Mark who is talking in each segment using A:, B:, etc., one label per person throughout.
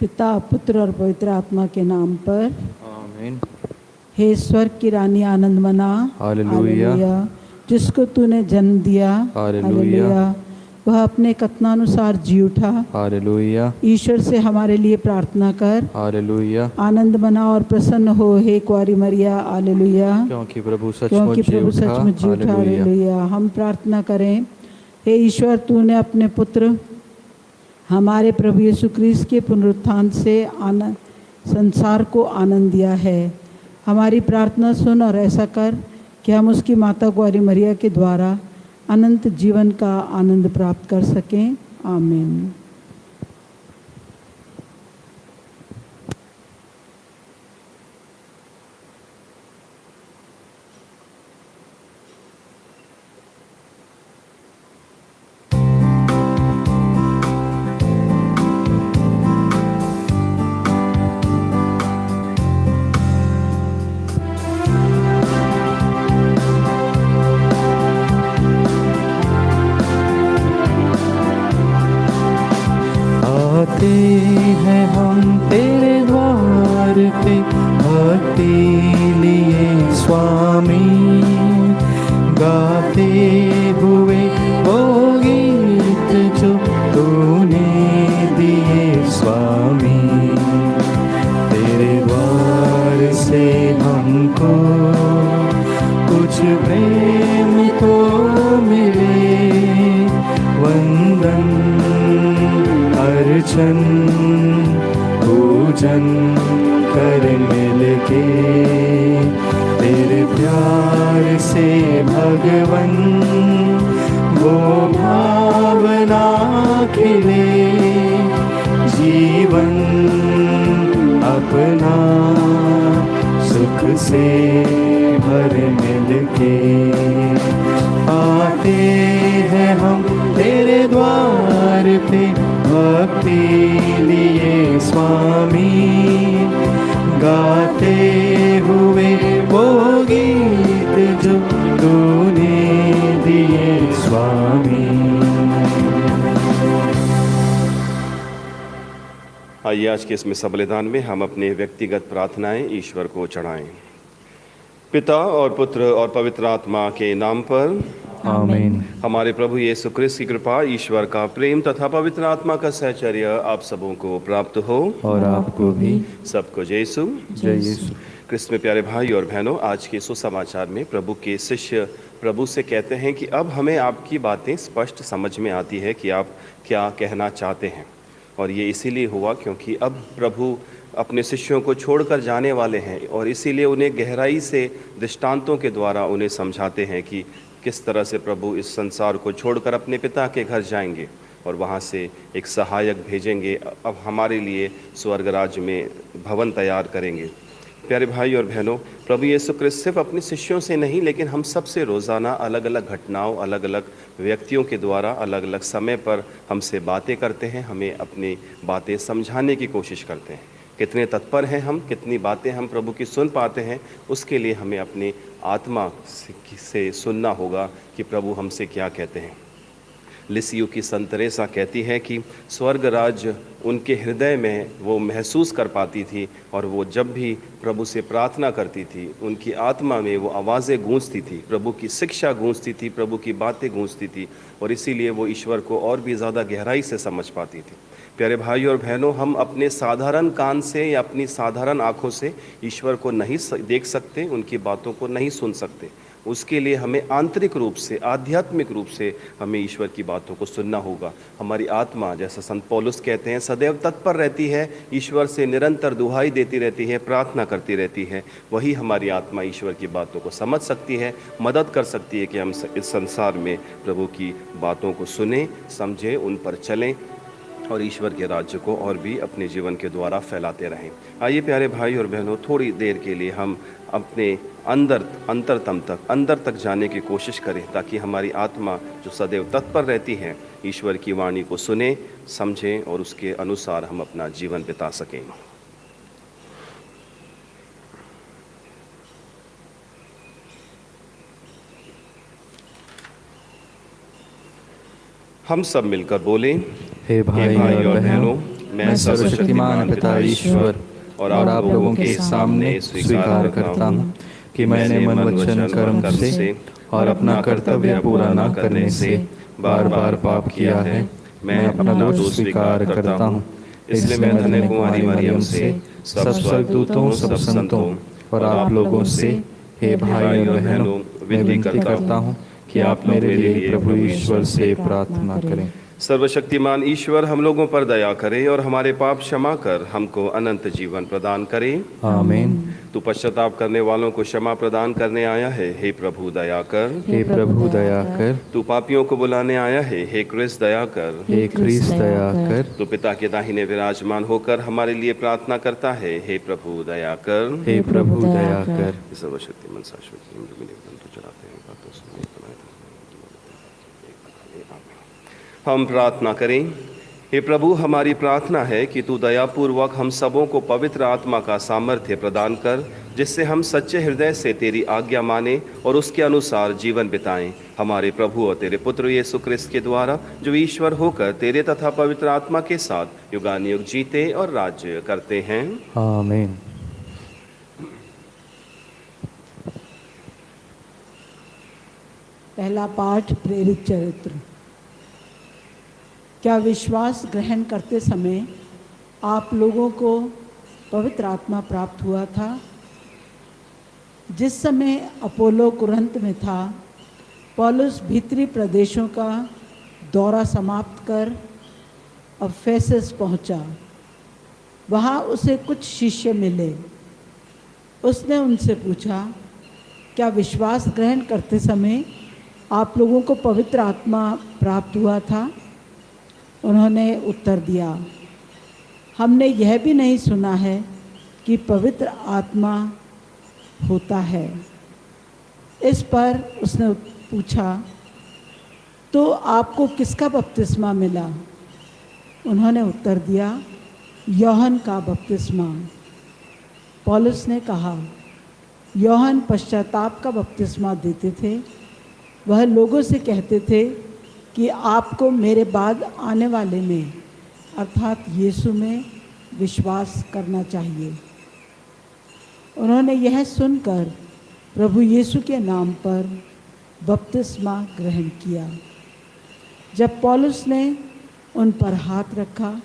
A: पिता, पुत्र और पवित्र आत्मा के नाम पर
B: आमीन।
A: हे स्वर्ग की रानी आनंद मना,
B: हालेलुया।
A: जिसको तूने जन्म दिया,
B: हालेलुया।
A: वह अपने कथनानुसार जी उठा।
B: हालेलुया।
A: ईश्वर से हमारे लिए प्रार्थना कर।
B: हालेलुया।
A: आनंद मना और प्रसन्न हो हे कुंवारी मरिया। हालेलुया।
B: क्योंकि प्रभु
A: क्योंकि
B: सचमुच जी
A: प्रभु
B: उठा।
A: सचमुच जी उठा।
B: हालेलुया।
A: हालेलुया। हम प्रार्थना करें। हे ईश्वर, तूने अपने पुत्र हमारे प्रभु यीशु क्रिस्त के पुनरुत्थान से आनंद संसार को आनंद दिया है। हमारी प्रार्थना सुन और ऐसा कर कि हम उसकी माता कुंवारी मरिया के द्वारा अनंत जीवन का आनंद प्राप्त कर सकें। आमीन।
B: हैं हम तेरे द्वार पे भक्ति लिए स्वामी, गाते हुए वो गीत जो तूने दिए स्वामी। तेरे द्वार से हमको कुछ प्रेम तो मिले, वंदन अर्चन पूजन कर मिलके, तेरे प्यार से भगवन वो भावना खिले, जीवन अपना सुख से भर मिलके। आते हैं हम तेरे द्वार पे भक्ति लिए स्वामी, गाते हुए वो गीत जो तूने दिए स्वामी।
C: आइए आज के इसमें बलिदान में हम अपने व्यक्तिगत प्रार्थनाएं ईश्वर को चढ़ाएं। पिता और पुत्र और पवित्र आत्मा के नाम पर
B: आमीन।
C: हमारे प्रभु यीशु क्रिस्त की कृपा, ईश्वर का प्रेम तथा पवित्र आत्मा का सहचर्य आप सबों को प्राप्त हो
B: और आपको भी।
C: सबको जय यीशु।
B: जय यीशु।
C: क्रिस्त में प्यारे भाई और बहनों, आज के सुसमाचार में प्रभु के शिष्य प्रभु से कहते हैं कि अब हमें आपकी बातें स्पष्ट समझ में आती है कि आप क्या कहना चाहते हैं। और ये इसीलिए हुआ क्योंकि अब प्रभु अपने शिष्यों को छोड़कर जाने वाले हैं और इसीलिए उन्हें गहराई से दृष्टांतों के द्वारा उन्हें समझाते हैं कि किस तरह से प्रभु इस संसार को छोड़कर अपने पिता के घर जाएंगे और वहाँ से एक सहायक भेजेंगे, अब हमारे लिए स्वर्ग राज्य में भवन तैयार करेंगे। प्यारे भाई और बहनों, प्रभु यीशु क्रिस्त सिर्फ अपने शिष्यों से नहीं लेकिन हम सब से रोज़ाना अलग अलग घटनाओं, अलग अलग व्यक्तियों के द्वारा अलग अलग समय पर हमसे बातें करते हैं, हमें अपनी बातें समझाने की कोशिश करते हैं। कितने तत्पर हैं हम, कितनी बातें हम प्रभु की सुन पाते हैं, उसके लिए हमें अपनी आत्मा से सुनना होगा कि प्रभु हमसे क्या कहते हैं। लिसियो की संत तेरेसा कहती है कि स्वर्ग राज्य उनके हृदय में वो महसूस कर पाती थी और वो जब भी प्रभु से प्रार्थना करती थी उनकी आत्मा में वो आवाज़ें गूंजती थी, प्रभु की शिक्षा गूंजती थी, प्रभु की बातें गूंजती थी और इसीलिए वो ईश्वर को और भी ज़्यादा गहराई से समझ पाती थी। प्यारे भाई और बहनों, हम अपने साधारण कान से या अपनी साधारण आँखों से ईश्वर को नहीं देख सकते, उनकी बातों को नहीं सुन सकते। उसके लिए हमें आंतरिक रूप से, आध्यात्मिक रूप से हमें ईश्वर की बातों को सुनना होगा। हमारी आत्मा, जैसा संत पौलुस कहते हैं, सदैव तत्पर रहती है, ईश्वर से निरंतर दुहाई देती रहती है, प्रार्थना करती रहती है। वही हमारी आत्मा ईश्वर की बातों को समझ सकती है, मदद कर सकती है कि हम इस संसार में प्रभु की बातों को सुने, समझें, उन पर चलें और ईश्वर के राज्य को और भी अपने जीवन के द्वारा फैलाते रहें। आइए प्यारे भाई और बहनों, थोड़ी देर के लिए हम अपने अंदर तक जाने की कोशिश करें ताकि हमारी आत्मा जो सदैव तत्पर रहती है ईश्वर की वाणी को सुने, समझें और उसके अनुसार हम अपना जीवन बिता सकें। हम सब मिलकर बोलें,
B: हे भाई और बहनों,
C: मैं
B: सर्वशक्तिमान पिता ईश्वर और आप लोगों के सामने स्वीकार करता हूँ कि मैंने मन वचन कर्म से और अपना कर्तव्य पूरा न करने से बार बार पाप किया है। मैं अपना दोष स्वीकार करता हूँ। इसलिए मैं धन्य कुमारी मरियम से, सब स्वर्गदूतों, सब संतों और आप लोगों से, हे भाई और बहनों, विनती करता हूँ कि आप मेरे लिए प्रभु ईश्वर से प्रार्थना करें।
C: सर्वशक्तिमान ईश्वर हम लोगों पर दया करे और हमारे पाप क्षमा कर हमको अनंत जीवन प्रदान करे।
B: आमीन।
C: तू पश्चाताप करने वालों को क्षमा प्रदान करने आया है, हे प्रभु दया कर।
B: हे प्रभु दया कर।
C: तू पापियों को बुलाने आया है, हे क्रिस्त दया कर।
B: हे क्रिस्त दया कर।
C: तू पिता के दाहिने विराजमान होकर हमारे लिए प्रार्थना करता है, हे प्रभु दया कर।
B: हे प्रभु दया कर।
C: सर्वशक्तिमान शाश्वत नियम जो मिले तो चलाते हैं बातों से हम प्रार्थना करें। हे प्रभु, हमारी प्रार्थना है कि तू दयापूर्वक हम सबों को पवित्र आत्मा का सामर्थ्य प्रदान कर, जिससे हम सच्चे हृदय से तेरी आज्ञा माने और उसके अनुसार जीवन बिताएं। हमारे प्रभु और तेरे पुत्र यीशु क्रिस्त के द्वारा, जो ईश्वर होकर तेरे तथा पवित्र आत्मा के साथ युगानुयुग जीते और राज्य करते हैं।
B: आमीन।
A: पहला पाठ, प्रेरित चरित्र। क्या विश्वास ग्रहण करते समय आप लोगों को पवित्र आत्मा प्राप्त हुआ था? जिस समय अपोलो कुरिन्थ में था, पौलुस भीतरी प्रदेशों का दौरा समाप्त कर अफेसस पहुंचा। वहां उसे कुछ शिष्य मिले। उसने उनसे पूछा, क्या विश्वास ग्रहण करते समय आप लोगों को पवित्र आत्मा प्राप्त हुआ था? उन्होंने उत्तर दिया, हमने यह भी नहीं सुना है कि पवित्र आत्मा होता है। इस पर उसने पूछा, तो आपको किसका बपतिस्मा मिला? उन्होंने उत्तर दिया, यूहन्ना का बपतिस्मा। पौलुस ने कहा, यूहन्ना पश्चाताप का बपतिस्मा देते थे। वह लोगों से कहते थे कि आपको मेरे बाद आने वाले में, अर्थात यीशु में विश्वास करना चाहिए। उन्होंने यह सुनकर प्रभु यीशु के नाम पर बपतिस्मा ग्रहण किया। जब पौलुस ने उन पर हाथ रखा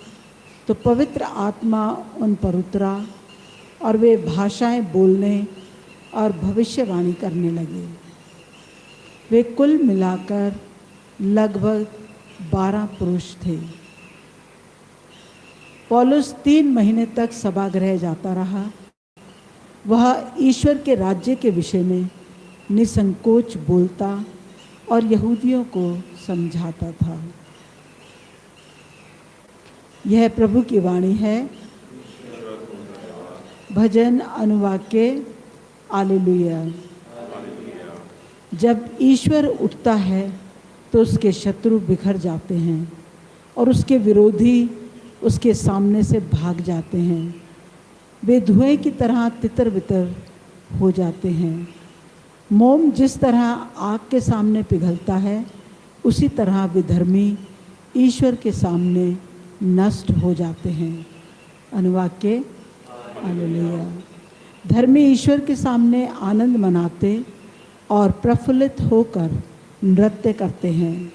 A: तो पवित्र आत्मा उन पर उतरा और वे भाषाएं बोलने और भविष्यवाणी करने लगे। वे कुल मिलाकर लगभग 12 पुरुष थे। पौलुस 3 महीने तक सभागृह जाता रहा। वह ईश्वर के राज्य के विषय में निसंकोच बोलता और यहूदियों को समझाता था। यह प्रभु की वाणी है। भजन अनुवाक्य। हालेलुया। जब ईश्वर उठता है तो उसके शत्रु बिखर जाते हैं और उसके विरोधी उसके सामने से भाग जाते हैं। वे धुएं की तरह तितर बितर हो जाते हैं। मोम जिस तरह आग के सामने पिघलता है, उसी तरह विधर्मी ईश्वर के सामने नष्ट हो जाते हैं। अनुवाक्य। हालेलुया। धर्मी ईश्वर के सामने आनंद मनाते और प्रफुल्लित होकर नृत्य करते हैं।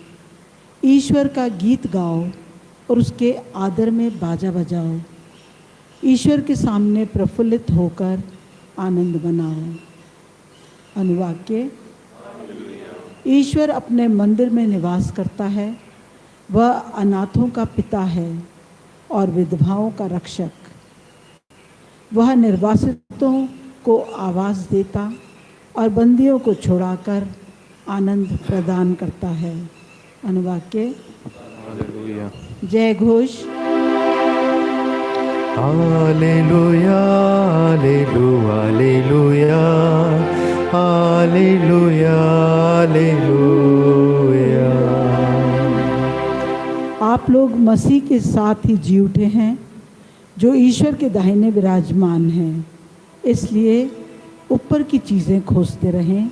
A: ईश्वर का गीत गाओ और उसके आदर में बाजा बजाओ। ईश्वर के सामने प्रफुल्लित होकर आनंद मनाओ। अनुवाक्य। ईश्वर अपने मंदिर में निवास करता है। वह अनाथों का पिता है और विधवाओं का रक्षक। वह निर्वासितों को आवास देता और बंदियों को छुड़ाकर आनंद प्रदान करता है। अनुवाक्य।
B: हालेलुया।
A: जय Ghosh.
B: Hallelujah, hallelujah, hallelujah, hallelujah.
A: आप लोग मसीह के साथ ही जी उठे हैं, जो ईश्वर के दाहिने विराजमान हैं। इसलिए ऊपर की चीज़ें खोजते रहें।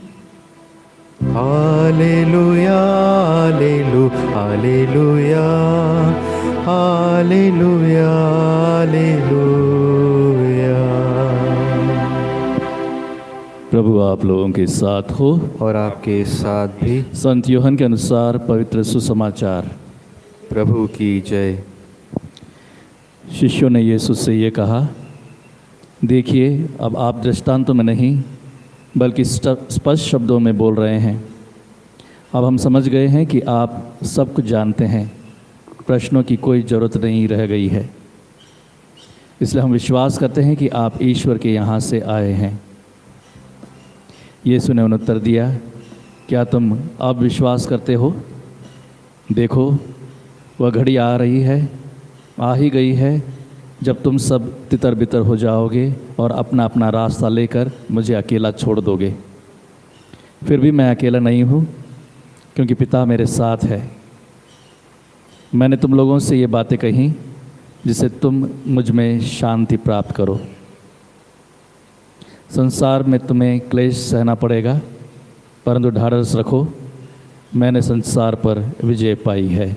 B: Hallelujah, hallelujah, hallelujah hallelujah.
D: प्रभु आप लोगों के साथ हो।
B: और आपके साथ भी।
D: संत यूहन्ना के अनुसार पवित्र सुसमाचार।
B: प्रभु की जय।
D: शिष्यों ने यीशु से ये कहा, देखिए अब आप दृष्टांतों में नहीं बल्कि स्पष्ट शब्दों में बोल रहे हैं। अब हम समझ गए हैं कि आप सब कुछ जानते हैं, प्रश्नों की कोई ज़रूरत नहीं रह गई है। इसलिए हम विश्वास करते हैं कि आप ईश्वर के यहाँ से आए हैं। यीशु ने उन्हें उत्तर दिया, क्या तुम अब विश्वास करते हो? देखो वह घड़ी आ रही है, आ ही गई है, जब तुम सब तितर बितर हो जाओगे और अपना अपना रास्ता लेकर मुझे अकेला छोड़ दोगे। फिर भी मैं अकेला नहीं हूँ, क्योंकि पिता मेरे साथ है। मैंने तुम लोगों से ये बातें कही जिससे तुम मुझ में शांति प्राप्त करो। संसार में तुम्हें क्लेश सहना पड़ेगा, परंतु ढाढ़स रखो, मैंने संसार पर विजय पाई है।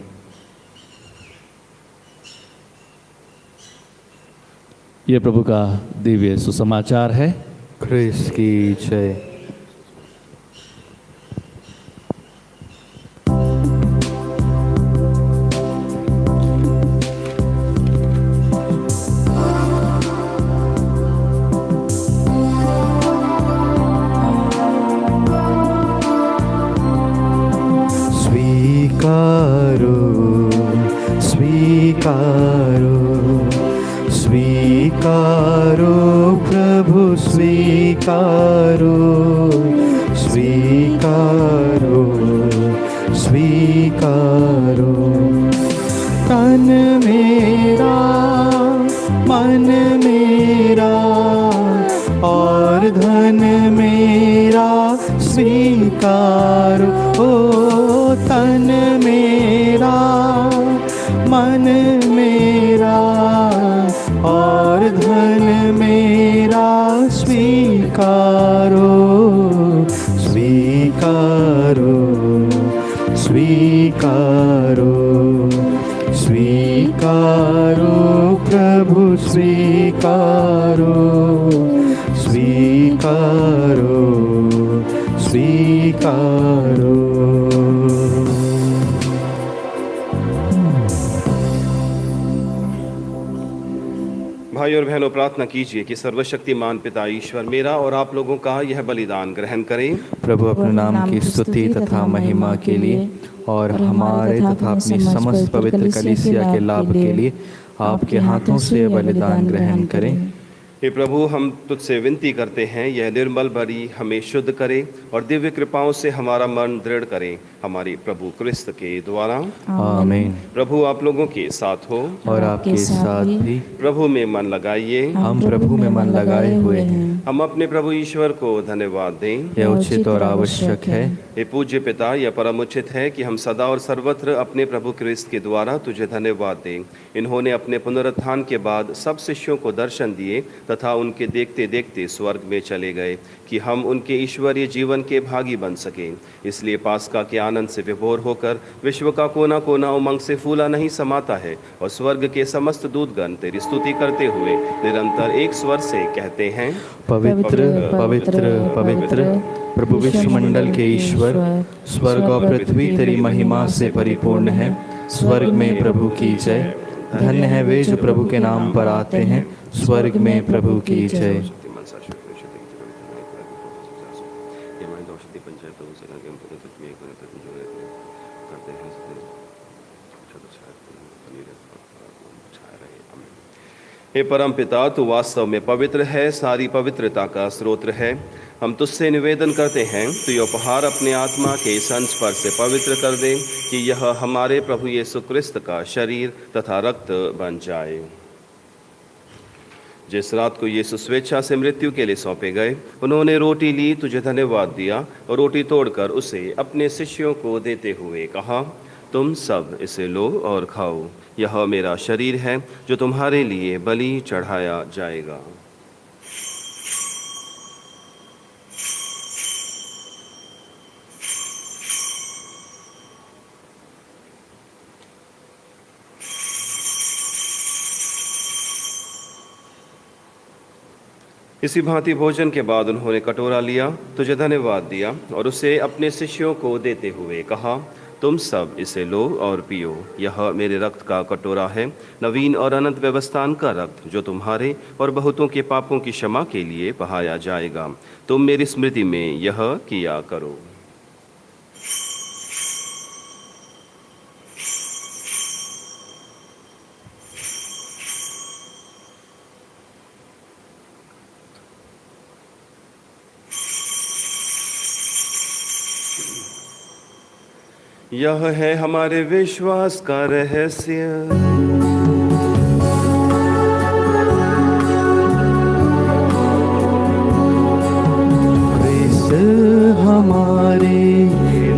D: ये प्रभु का दिव्य सुसमाचार है।
B: ख्रिस्त की जय। स्वीकारो स्वीकारो स्वीकारो प्रभु स्वीकारो स्वीकारो स्वीकारो। तन मेरा मन मेरा और धन मेरा स्वीकारो। ओ तन मेरा मन मेरा और धन मेरा स्वीकारो स्वीकारो स्वीकारो स्वीकारो प्रभु स्वीकारो स्वीकारो स्वीकारो।
C: भाई और बहनों, प्रार्थना कीजिए कि सर्वशक्तिमान पिता ईश्वर मेरा और आप लोगों का यह बलिदान ग्रहण करें।
B: प्रभु अपने नाम की स्तुति तथा महिमा के लिए और हमारे तथा अपनी समस्त पवित्र कलीसिया के लाभ के लिए आपके हाथों से बलिदान ग्रहण करें।
C: हे प्रभु, हम तुझसे विनती करते हैं, यह निर्मल बलि हमें शुद्ध करे और दिव्य कृपाओं से हमारा मन दृढ़ करे, हमारे प्रभु क्रिस्त के द्वारा।
B: आमीन।
C: प्रभु आप लोगों के साथ हो
B: और आपके साथ भी।
C: प्रभु में मन लगाइए।
B: हम प्रभु में मन लगाए हुए हैं।
C: हम अपने प्रभु ईश्वर को धन्यवाद दें।
B: यह उचित और आवश्यक है।
C: हे पूज्य पिता, यह परम उचित है कि हम सदा और सर्वत्र अपने प्रभु क्रिस्त के द्वारा तुझे धन्यवाद दें। इन्होंने अपने पुनरुत्थान के बाद सब शिष्यों को दर्शन दिए तथा उनके देखते देखते स्वर्ग में चले गए कि हम उनके ईश्वरीय जीवन के भागी बन सकें। इसलिए पास्का के आनंद से विभोर होकर विश्व का कोना कोना उमंग से फूला नहीं समाता है और स्वर्ग के समस्त दूतगण तेरी स्तुति करते हुए निरंतर एक स्वर से कहते हैं,
B: पवित्र पवित्र पवित्र प्रभु विश्वमंडल के ईश्वर, स्वर्ग और पृथ्वी तेरी महिमा से परिपूर्ण है। स्वर्ग में प्रभु की जय। धन्य है वे जो प्रभु के नाम पर आते हैं। स्वर्ग में प्रभु की जय।
C: हे परम पिता, तू वास्तव में पवित्र है, सारी पवित्रता का स्रोत है। हम तुझसे निवेदन करते हैं, तू ये उपहार अपने आत्मा के संच पर से पवित्र कर दे कि यह हमारे प्रभु यीशु क्रिस्त का शरीर तथा रक्त बन जाए। जिस रात को यीशु स्वेच्छा से मृत्यु के लिए सौंपे गए, उन्होंने रोटी ली, तुझे धन्यवाद दिया और रोटी तोड़कर उसे अपने शिष्यों को देते हुए कहा, तुम सब इसे लो और खाओ। यह मेरा शरीर है जो तुम्हारे लिए बलि चढ़ाया जाएगा। इसी भांति भोजन के बाद उन्होंने कटोरा लिया, तुझे धन्यवाद दिया और उसे अपने शिष्यों को देते हुए कहा, तुम सब इसे लो और पियो। यह मेरे रक्त का कटोरा है, नवीन और अनंत व्यवस्थान का रक्त, जो तुम्हारे और बहुतों के पापों की क्षमा के लिए बहाया जाएगा। तुम मेरी स्मृति में यह किया करो। यह है हमारे विश्वास का रहस्य।
B: क्रिस्त हमारे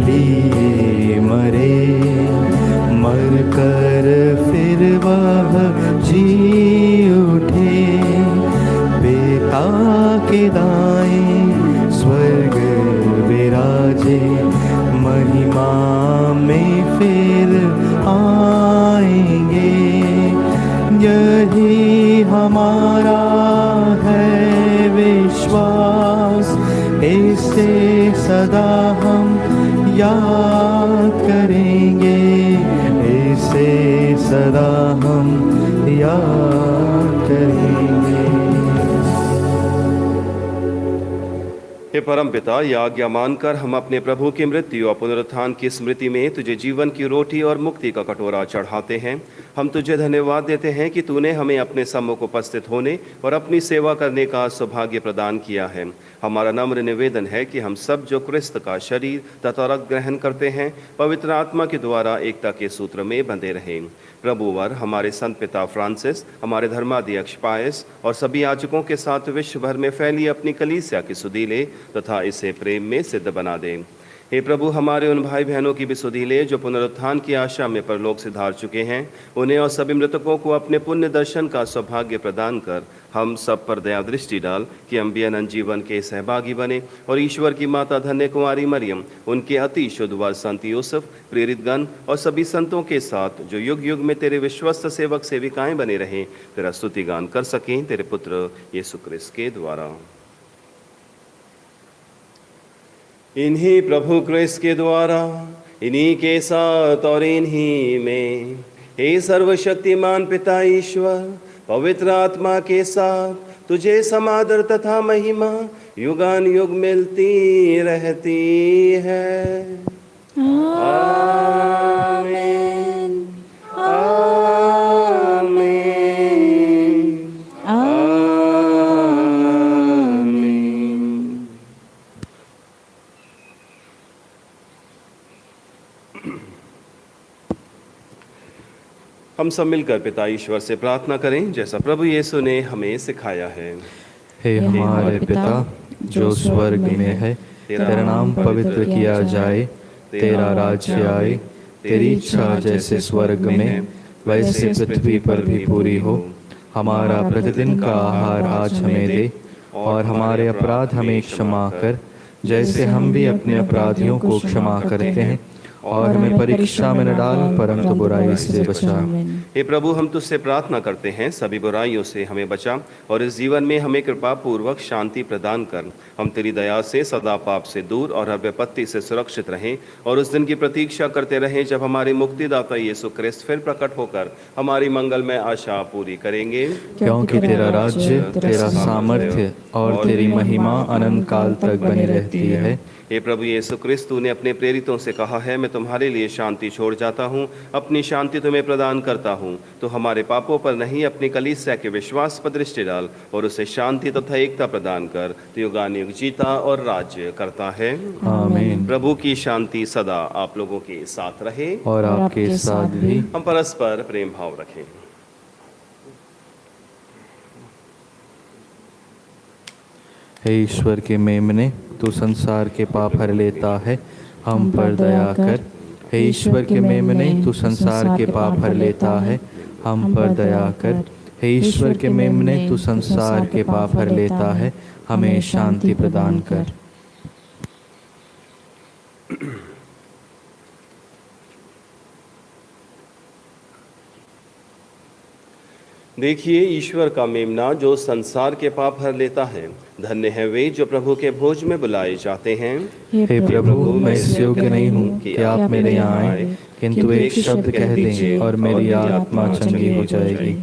B: लिए मरे, मर कर फिर वह जी उठे, पिता के दाएं स्वर्ग विराजे, महिमा में फिर आएंगे। यही हमारा है विश्वास, इसे सदा हम याद करेंगे, इसे सदा हम याद करेंगे।
C: हे परम पिता, यह आज्ञा मानकर हम अपने प्रभु की मृत्यु और पुनरुत्थान की स्मृति में तुझे जीवन की रोटी और मुक्ति का कटोरा चढ़ाते हैं। हम तुझे धन्यवाद देते हैं कि तूने हमें अपने सम्मुख उपस्थित होने और अपनी सेवा करने का सौभाग्य प्रदान किया है। हमारा नम्र निवेदन है कि हम सब जो क्रिस्त का शरीर तथा रक्त ग्रहण करते हैं, पवित्र आत्मा के द्वारा एकता के सूत्र में बंधे रहें। प्रभुवर हमारे संत पिता फ्रांसिस, हमारे धर्माध्यक्ष पायस और सभी याजकों के साथ विश्व भर में फैली अपनी कलीसिया की सुधि ले तथा इसे प्रेम में सिद्ध बना दे। हे प्रभु, हमारे उन भाई बहनों की भी सुधि ले जो पुनरुत्थान की आशा में परलोक सिधार चुके हैं। उन्हें और सभी मृतकों को अपने पुण्य दर्शन का सौभाग्य प्रदान कर हम सब पर दया दृष्टि डाल कि हम भी अनंत जीवन के सहभागी बने और ईश्वर की माता धन्य कुमारी मरियम, उनके अति शुद्ध वर संत यूसुफ, प्रेरित गण और सभी संतों के साथ जो युग युग में तेरे विश्वस्त सेवक सेविकाएं बने रहें, तेरा स्तुति गान कर सकें तेरे पुत्र यीशु क्रिस्त के द्वारा। इन्हीं प्रभु क्रिस्त के द्वारा, इन्हीं के साथ और इन्हीं में, हे सर्वशक्तिमान पिता ईश्वर, पवित्र आत्मा के साथ तुझे समादर तथा महिमा युगान युग मिलती रहती है। आमीन, आमीन, आमीन। हम सब मिलकर पिता ईश्वर से प्रार्थना करें जैसा प्रभु यीशु ने हमें सिखाया है।
B: हे हमारे पिता जो स्वर्ग में है, तेरा नाम पवित्र किया जाए, तेरा राज्य आए, तेरी इच्छा जैसे स्वर्ग में वैसे पृथ्वी पर भी पूरी हो। हमारा प्रतिदिन का आहार आज हमें दे, और हमारे अपराध हमें क्षमा कर जैसे हम भी अपने अपराधियों को क्षमा करते हैं, और हमें परीक्षा में न डाल परंतु बुराई से बचा।
C: हे प्रभु, हम तुझसे प्रार्थना करते हैं सभी बुराइयों से हमें बचा और इस जीवन में हमें कृपा पूर्वक शांति प्रदान कर। हम तेरी दया से सदा पाप से दूर और हर विपत्ति से सुरक्षित रहें और उस दिन की प्रतीक्षा करते रहें जब हमारे मुक्तिदाता यीशु क्रिस्त फिर प्रकट होकर हमारी मंगलमय आशा पूरी करेंगे।
B: क्योंकि तेरा राज्य, तेरा सामर्थ्य और तेरी महिमा अनंत काल तक बनी रहती है।
C: हे प्रभु यीशु क्रिस्त, तूने अपने प्रेरितों से कहा है, मैं तुम्हारे लिए शांति छोड़ जाता हूँ, अपनी शांति तुम्हें प्रदान करता हूँ। तो हमारे पापों पर नहीं, अपनी कलीसिया के विश्वास पर दृष्टि डाल और उसे शांति तथा एकता प्रदान कर। तो युगानुयुग जीता और राज्य करता है।
B: आमीन।
C: प्रभु की शांति सदा आप लोगों के साथ रहे
B: और आपके साथ भी।
C: हम परस्पर प्रेम भाव रखें।
B: हे ईश्वर के मेमने, तू संसार के पाप हर लेता है, हम पर दया कर। हे ईश्वर के मेमने, तू संसार के पाप हर लेता है, हम पर दया कर। हे ईश्वर के मेमने, तू संसार के पाप हर लेता है, हमें शांति प्रदान कर।
C: देखिए ईश्वर का मेमना जो संसार के पाप हर लेता है। धन्य है वे जो प्रभु के भोज में बुलाए जाते हैं।
B: हे प्रभु, मैं इस योग्य नहीं हूँ कि आप मेरे यहाँ आए, किंतु एक शब्द कह दें और मेरी आत्मा चंगी हो जाएगी।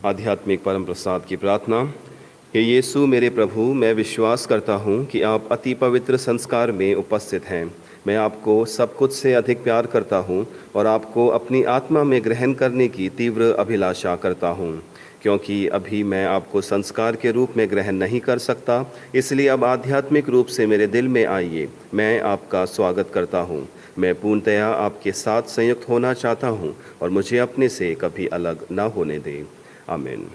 C: आध्यात्मिक परम प्रसाद की प्रार्थना। हे यीशु मेरे प्रभु, मैं विश्वास करता हूँ कि आप अति पवित्र संस्कार में उपस्थित हैं। मैं आपको सब कुछ से अधिक प्यार करता हूँ और आपको अपनी आत्मा में ग्रहण करने की तीव्र अभिलाषा करता हूँ। क्योंकि अभी मैं आपको संस्कार के रूप में ग्रहण नहीं कर सकता, इसलिए अब आध्यात्मिक रूप से मेरे दिल में आइए। मैं आपका स्वागत करता हूँ। मैं पूर्णतया आपके साथ संयुक्त होना चाहता हूँ और मुझे अपने से कभी अलग न होने दें। आमीन।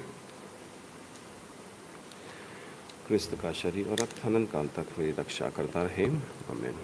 C: क्रिस्त का शरीर और रक्त अनंत काल तक मेरी रक्षा करता रहे। आमीन।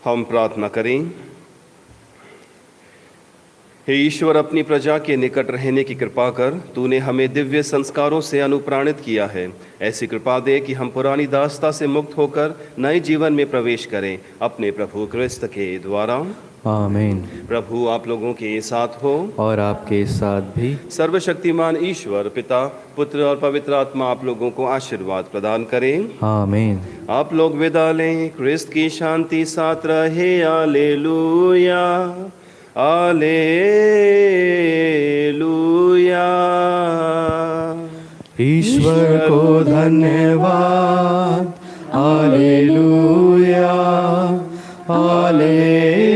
C: हम प्रार्थना करें। हे ईश्वर, अपनी प्रजा के निकट रहने की कृपा कर। तूने हमें दिव्य संस्कारों से अनुप्राणित किया है। ऐसी कृपा दे कि हम पुरानी दासता से मुक्त होकर नए जीवन में प्रवेश करें, अपने प्रभु क्रिस्त के द्वारा।
B: आमीन।
C: प्रभु आप लोगों के साथ हो
B: और आपके साथ भी।
C: सर्वशक्तिमान ईश्वर पिता, पुत्र और पवित्र आत्मा आप लोगों को आशीर्वाद प्रदान करें।
B: आमीन।
C: आप लोग विदा लें। क्रिस्त की शांति साथ रहे। Hallelujah, hallelujah.
B: ईश्वर को धन्यवाद। Hallelujah, hallelujah.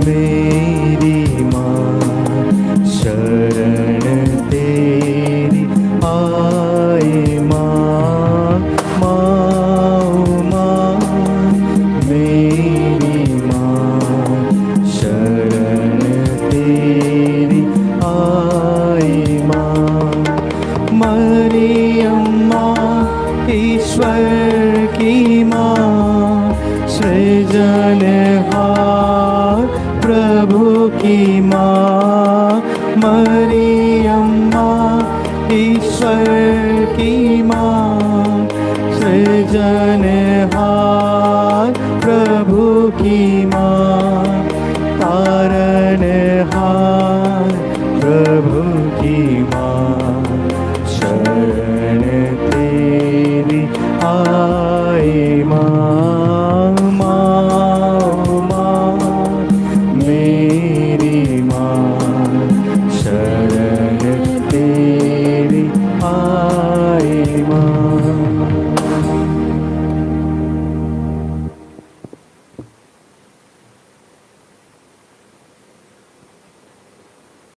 B: मेरी माँ शरण तेरी आए। माँ मेरी माँ शरण तेरी आए। मरियम माँ ईश्वर की माँ, सृजनहार प्रभु की माँ। मरियम माँ ईश्वर की माँ, सृजनहार प्रभु की माँ। तारणहार प्रभु की माँ।